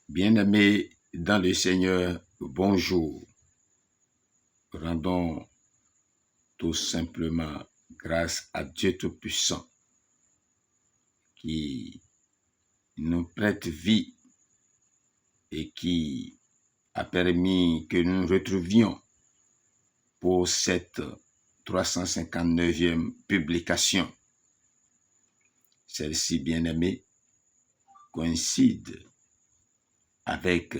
Bien-aimés dans le Seigneur, bonjour. Rendons tout simplement grâce à Dieu Tout-Puissant qui nous prête vie et qui a permis que nous nous retrouvions pour cette 359e publication. Celle-ci, bien-aimée, coïncide avec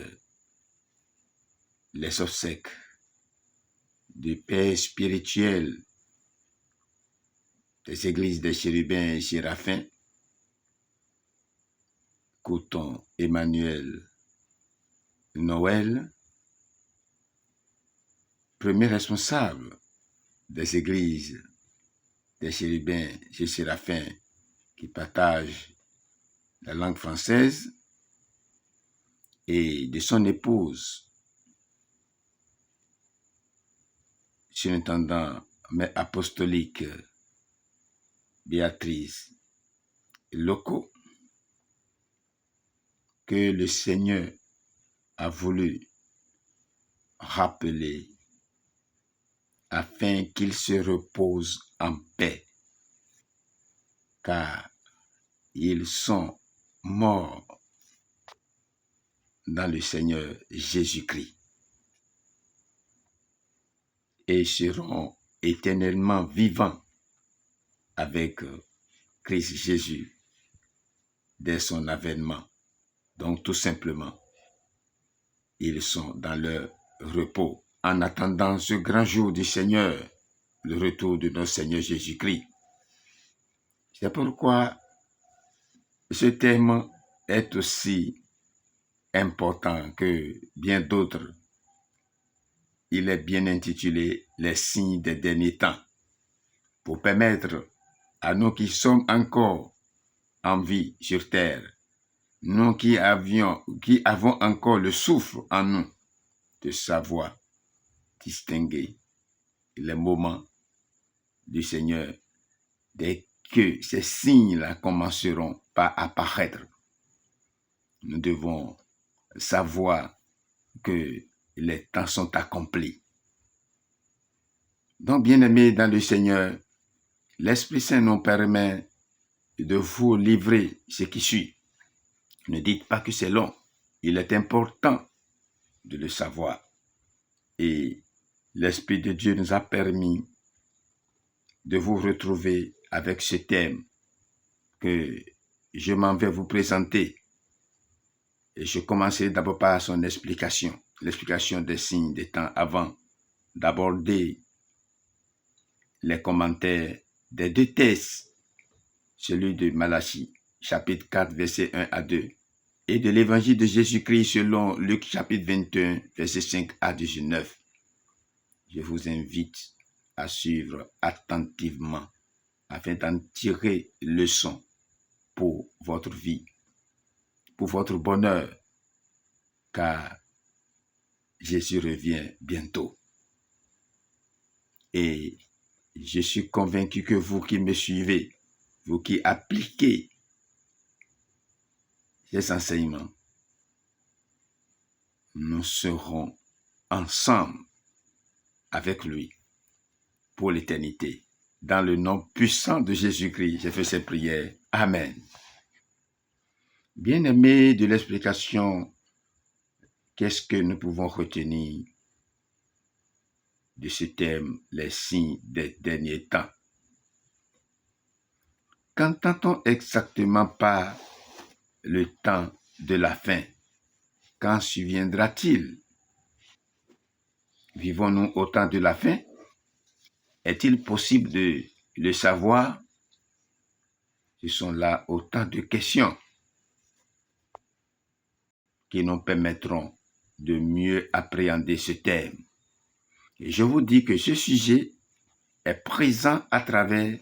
les obsèques du Père spirituel des églises des chérubins et séraphins, Couton Emmanuel Noël, premier responsable des églises des chérubins et séraphins qui partagent la langue française, et de son épouse, surintendant mais apostolique Béatrice Loco, que le Seigneur a voulu rappeler afin qu'ils se reposent en paix, car ils sont morts dans le Seigneur Jésus-Christ et seront éternellement vivants avec Christ Jésus dès son avènement. Donc tout simplement, ils sont dans leur repos en attendant ce grand jour du Seigneur, le retour de notre Seigneur Jésus-Christ. C'est pourquoi ce thème est aussi important que bien d'autres. Il est bien intitulé « Les signes des derniers temps » pour permettre à nous qui sommes encore en vie sur terre, nous qui avons encore le souffle en nous, de savoir distinguer les moments du Seigneur dès que ces signes-là commenceront par apparaître. Nous devons savoir que les temps sont accomplis. Donc, bien-aimés dans le Seigneur, l'Esprit Saint nous permet de vous livrer ce qui suit. Ne dites pas que c'est long. Il est important de le savoir. Et l'Esprit de Dieu nous a permis de vous retrouver avec ce thème que je m'en vais vous présenter. Et je commencerai d'abord par son explication, l'explication des signes des temps avant d'aborder les commentaires des deux textes, celui de Malachie, chapitre 4, versets 1 à 2, et de l'évangile de Jésus-Christ selon Luc, chapitre 21, versets 5 à 19. Je vous invite à suivre attentivement afin d'en tirer leçon pour votre vie, pour votre bonheur, car Jésus revient bientôt. Et je suis convaincu que vous qui me suivez, vous qui appliquez ces enseignements, nous serons ensemble avec lui pour l'éternité. Dans le nom puissant de Jésus-Christ, j'ai fait cette prière. Amen. Bien-aimés de l'explication, qu'est-ce que nous pouvons retenir de ce thème, les signes des derniers temps? Qu'entend-on exactement par le temps de la fin? Quand surviendra-t-il? Vivons-nous au temps de la fin? Est-il possible de le savoir? Ce sont là autant de questions qui nous permettront de mieux appréhender ce thème. Et je vous dis que ce sujet est présent à travers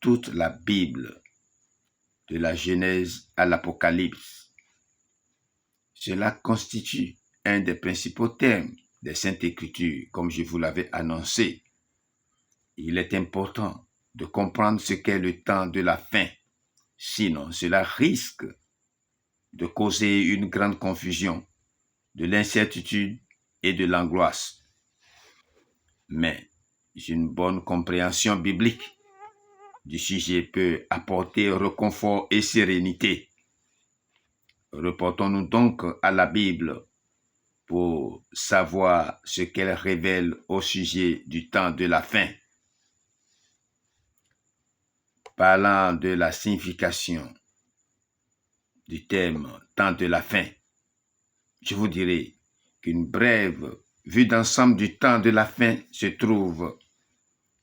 toute la Bible, de la Genèse à l'Apocalypse. Cela constitue un des principaux thèmes des Saintes Écritures, comme je vous l'avais annoncé. Il est important de comprendre ce qu'est le temps de la fin, sinon cela risque de causer une grande confusion, de l'incertitude et de l'angoisse. Mais une bonne compréhension biblique du sujet peut apporter réconfort et sérénité. Reportons-nous donc à la Bible pour savoir ce qu'elle révèle au sujet du temps de la fin. Parlant de la signification du thème « temps de la fin », je vous dirai qu'une brève vue d'ensemble du temps de la fin se trouve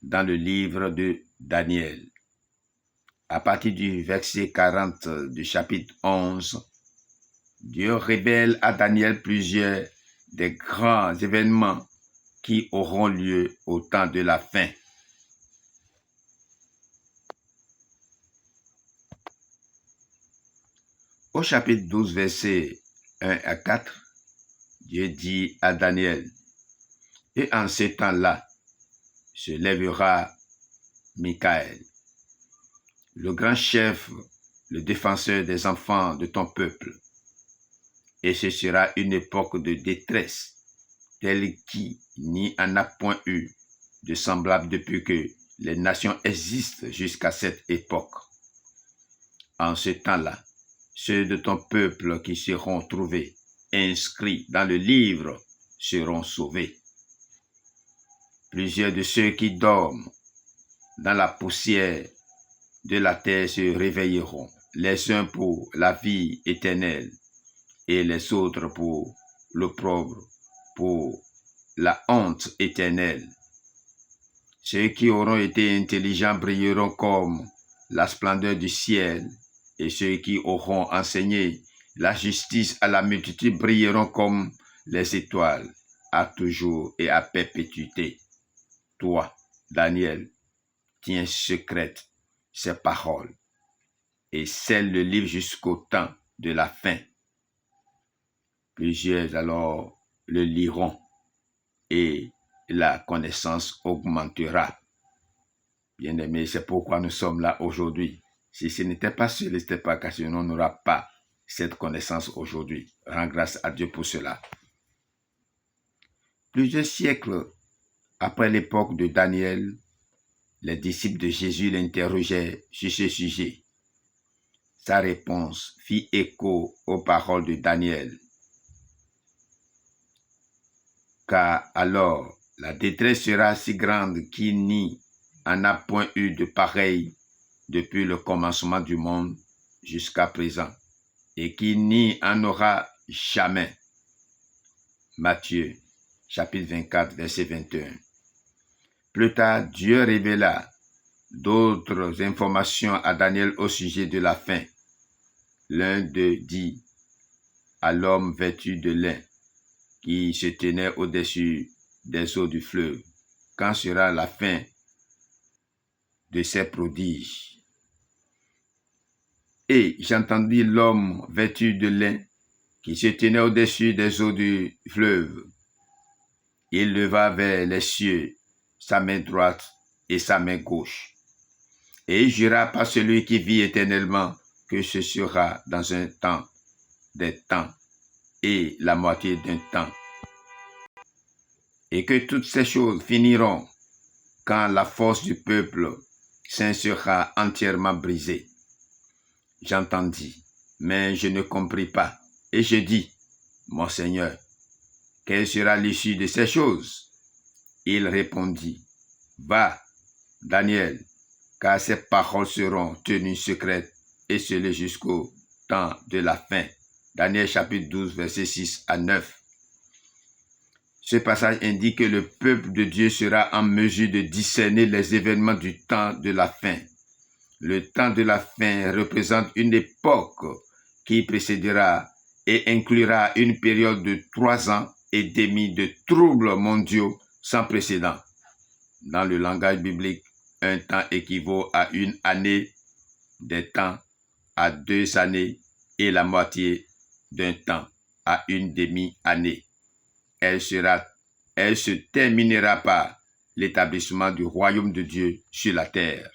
dans le livre de Daniel. À partir du verset 40 du chapitre 11, Dieu révèle à Daniel plusieurs des grands événements qui auront lieu au temps de la fin. Au chapitre 12, versets 1 à 4, Dieu dit à Daniel, « Et en ce temps-là, se lèvera Michaël, le grand chef, le défenseur des enfants de ton peuple. Et ce sera une époque de détresse, telle qui n'y en a point eu de semblable depuis que les nations existent jusqu'à cette époque. En ce temps-là, ceux de ton peuple qui seront trouvés inscrits dans le livre seront sauvés. Plusieurs de ceux qui dorment dans la poussière de la terre se réveilleront, les uns pour la vie éternelle et les autres pour l'opprobre, pour la honte éternelle. Ceux qui auront été intelligents brilleront comme la splendeur du ciel, et ceux qui auront enseigné la justice à la multitude brilleront comme les étoiles, à toujours et à perpétuité. Toi, Daniel, tiens secrète ces paroles et scelle le livre jusqu'au temps de la fin. Plusieurs alors le liront et la connaissance augmentera. Bien-aimés, c'est pourquoi nous sommes là aujourd'hui. Si ce n'était pas cela, ce n'était pas car sinon on n'aura pas cette connaissance aujourd'hui. Rends grâce à Dieu pour cela. Plusieurs siècles après l'époque de Daniel, les disciples de Jésus l'interrogeaient sur ce sujet. Sa réponse fit écho aux paroles de Daniel. Car alors, la détresse sera si grande qu'il n'y en a point eu de pareil depuis le commencement du monde jusqu'à présent, et qu'il n'y en aura jamais. Matthieu, chapitre 24, verset 21. Plus tard, Dieu révéla d'autres informations à Daniel au sujet de la fin. L'un d'eux dit à l'homme vêtu de lin qui se tenait au-dessus des eaux du fleuve, « Quand sera la fin de ces prodiges ?» Et j'entendis l'homme vêtu de lin qui se tenait au-dessus des eaux du fleuve. Il leva vers les cieux sa main droite et sa main gauche. Et il jura par celui qui vit éternellement que ce sera dans un temps, des temps, et la moitié d'un temps. Et que toutes ces choses finiront quand la force du peuple saint sera entièrement brisée. J'entendis, mais je ne compris pas. Et je dis, mon Seigneur, quelle sera l'issue de ces choses? Il répondit, va, Daniel, car ces paroles seront tenues secrètes et scellées jusqu'au temps de la fin. Daniel chapitre 12, versets 6 à 9. Ce passage indique que le peuple de Dieu sera en mesure de discerner les événements du temps de la fin. Le temps de la fin représente une époque qui précédera et inclura une période de 3 ans et demi de troubles mondiaux sans précédent. Dans le langage biblique, un temps équivaut à une année, des temps à 2 années et la moitié d'un temps à une demi-année. Elle se terminera par l'établissement du royaume de Dieu sur la terre.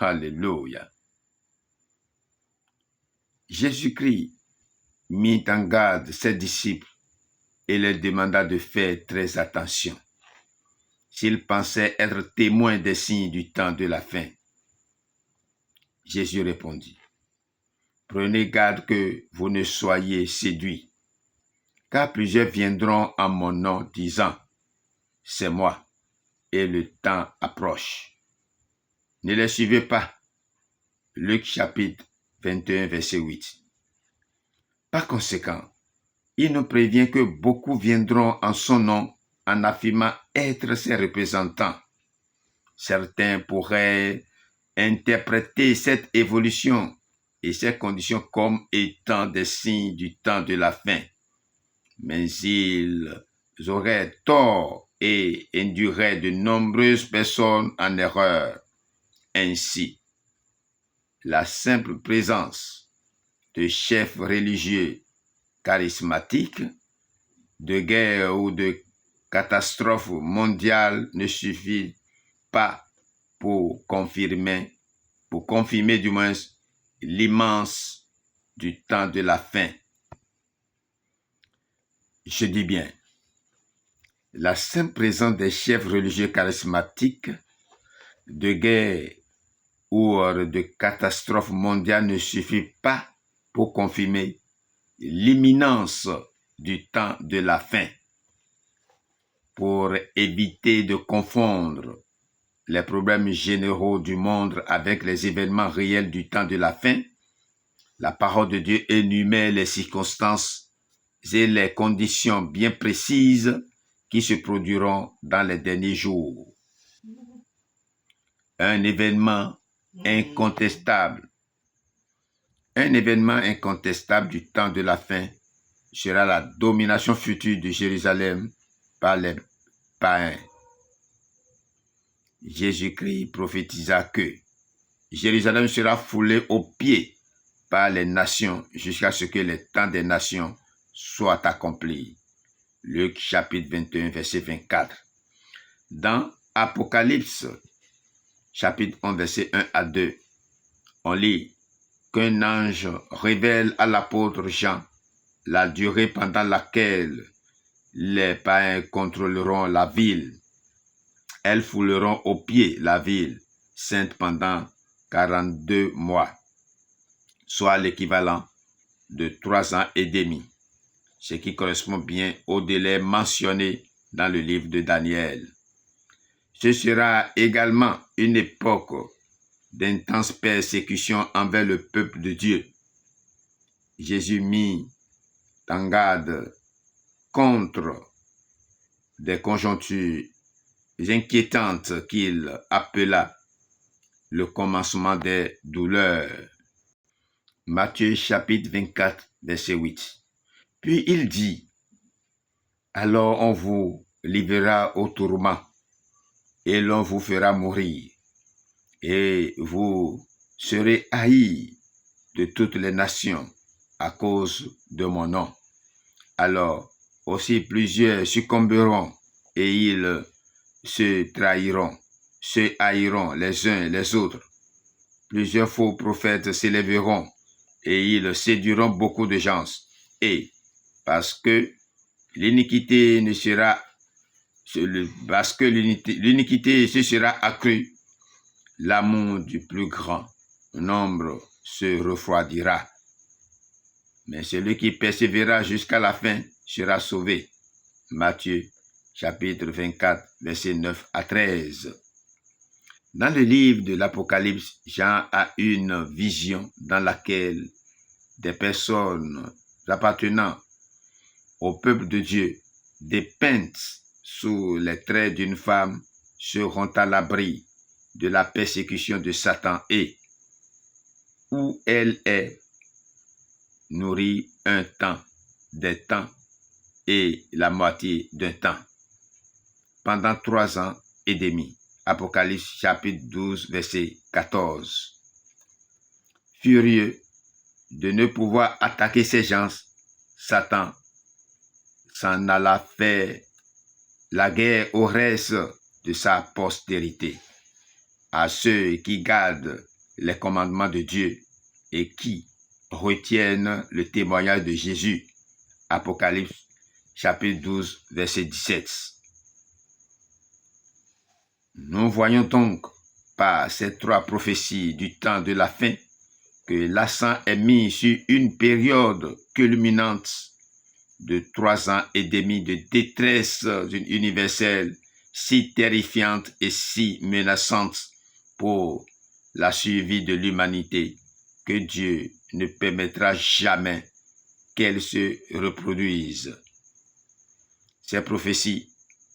Alléluia. Jésus-Christ mit en garde ses disciples et leur demanda de faire très attention s'ils pensaient être témoins des signes du temps de la fin. Jésus répondit, « Prenez garde que vous ne soyez séduits, car plusieurs viendront en mon nom disant, « C'est moi », et le temps approche. Ne les suivez pas. » Luc chapitre 21, verset 8. Par conséquent, il nous prévient que beaucoup viendront en son nom en affirmant être ses représentants. Certains pourraient interpréter cette évolution et ces conditions comme étant des signes du temps de la fin. Mais ils auraient tort et induiraient de nombreuses personnes en erreur. Ainsi, la simple présence de chefs religieux charismatiques, de guerre ou de catastrophe mondiale ne suffit pas pour confirmer du moins l'immense du temps de la fin. Je dis bien, la simple présence des chefs religieux charismatiques, de guerre ou de catastrophe mondiale ne suffit pas pour confirmer l'imminence du temps de la fin. Pour éviter de confondre les problèmes généraux du monde avec les événements réels du temps de la fin, la parole de Dieu énumère les circonstances et les conditions bien précises qui se produiront dans les derniers jours. Un événement incontestable du temps de la fin sera la domination future de Jérusalem par les païens. Jésus-Christ prophétisa que Jérusalem sera foulée aux pieds par les nations jusqu'à ce que le temps des nations soit accompli. Luc chapitre 21, verset 24. Dans Apocalypse chapitre 11, verset 1 à 2, on lit qu'un ange révèle à l'apôtre Jean la durée pendant laquelle les païens contrôleront la ville. Elles fouleront aux pieds la ville sainte pendant 42 mois, soit l'équivalent de 3 ans et demi, ce qui correspond bien au délai mentionné dans le livre de Daniel. Ce sera également une époque d'intense persécution envers le peuple de Dieu. Jésus mit en garde contre des conjonctures inquiétantes qu'il appela le commencement des douleurs. Matthieu chapitre 24, verset 8. Puis il dit, « Alors on vous livrera au tourment, et l'on vous fera mourir, et vous serez haïs de toutes les nations à cause de mon nom. Alors aussi plusieurs succomberont, et ils se trahiront, se haïront les uns les autres. Plusieurs faux prophètes s'élèveront, et ils séduiront beaucoup de gens. Et parce que l'iniquité se sera accrue, l'amour du plus grand nombre se refroidira. Mais celui qui persévérera jusqu'à la fin sera sauvé. » Matthieu chapitre 24, versets 9 à 13. Dans le livre de l'Apocalypse, Jean a une vision dans laquelle des personnes appartenant au peuple de Dieu, dépeintes sous les traits d'une femme, seront à l'abri de la persécution de Satan et, où elle est, nourrie un temps, des temps et la moitié d'un temps, pendant 3 ans et demi. Apocalypse chapitre 12, verset 14. Furieux de ne pouvoir attaquer ces gens, Satan s'en alla faire la guerre au reste de sa postérité, à ceux qui gardent les commandements de Dieu et qui, retiennent le témoignage de Jésus. Apocalypse chapitre 12, verset 17. Nous voyons donc par ces trois prophéties du temps de la fin que l'accent est mis sur une période culminante de 3 ans et demi de détresse universelle si terrifiante et si menaçante pour la survie de l'humanité que Dieu ne permettra jamais qu'elle se reproduise. Ces prophéties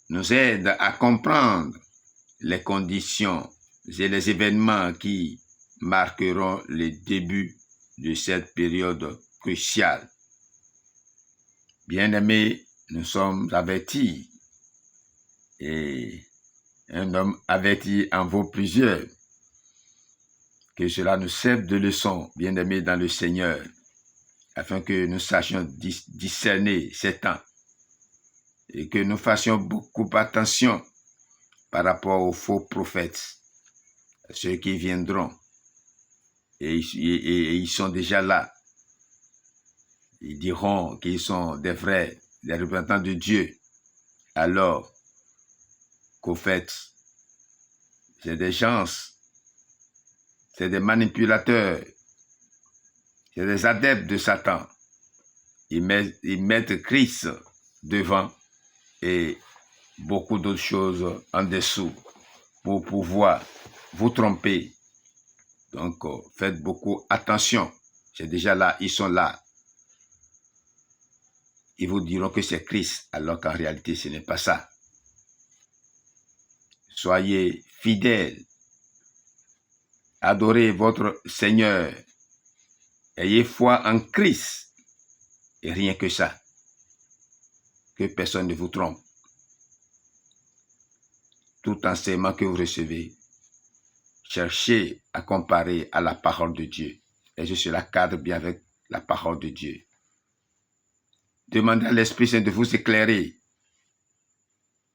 nous aident à comprendre les conditions et les événements qui marqueront le début de cette période cruciale. Bien-aimés, nous sommes avertis, et un homme averti en vaut plusieurs. Que cela nous serve de leçon, bien-aimés dans le Seigneur, afin que nous sachions discerner ces temps et que nous fassions beaucoup attention par rapport aux faux prophètes, ceux qui viendront, et ils sont déjà là. Ils diront qu'ils sont des vrais, des représentants de Dieu, alors qu'au fait, c'est des gens, c'est des manipulateurs, c'est des adeptes de Satan. Ils mettent Christ devant et beaucoup d'autres choses en dessous pour pouvoir vous tromper. Donc, faites beaucoup attention. C'est déjà là, ils sont là. Ils vous diront que c'est Christ, alors qu'en réalité, ce n'est pas ça. Soyez fidèles. Adorez votre Seigneur. Ayez foi en Christ. Et rien que ça. Que personne ne vous trompe. Tout enseignement que vous recevez, cherchez à comparer à la parole de Dieu. Et je cela cadre bien avec la parole de Dieu. Demandez à l'Esprit Saint de vous éclairer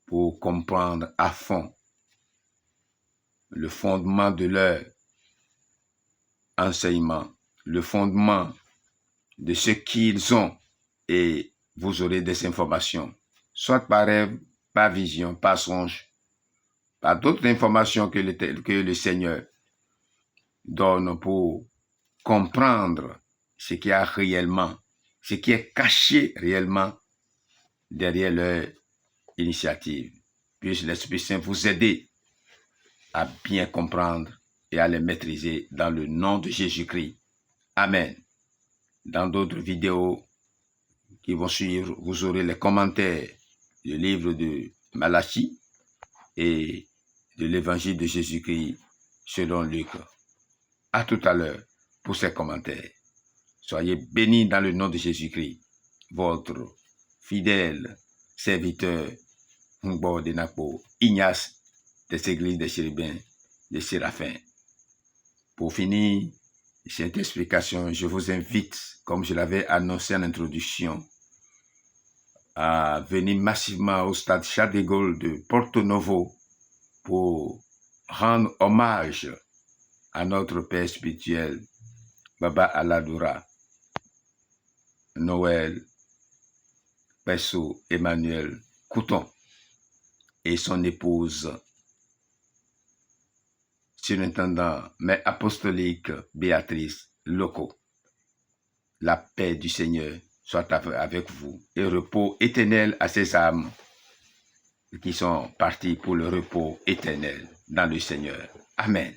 pour comprendre à fond le fondement de leur enseignement, le fondement de ce qu'ils ont, et vous aurez des informations, soit par rêve, par vision, par songe, par d'autres informations que le Seigneur donne pour comprendre ce qu'il y a réellement, ce qui est caché réellement derrière leur initiative. Puisse l'Esprit Saint vous aider à bien comprendre et à les maîtriser dans le nom de Jésus-Christ. Amen. Dans d'autres vidéos qui vont suivre, vous aurez les commentaires du livre de Malachie et de l'évangile de Jésus-Christ selon Luc. À tout à l'heure pour ces commentaires. Soyez bénis dans le nom de Jésus-Christ, votre fidèle serviteur Ngbo de Napo, Ignace des églises des chérubins, des séraphins. Pour finir cette explication, je vous invite, comme je l'avais annoncé en introduction, à venir massivement au stade Charles de Gaulle de Porto Novo pour rendre hommage à notre Père spirituel, Baba Aladoura, Noël Pesso Emmanuel Couton et son épouse, surintendant mais apostolique Béatrice Loco. La paix du Seigneur soit avec vous et repos éternel à ces âmes qui sont parties pour le repos éternel dans le Seigneur. Amen.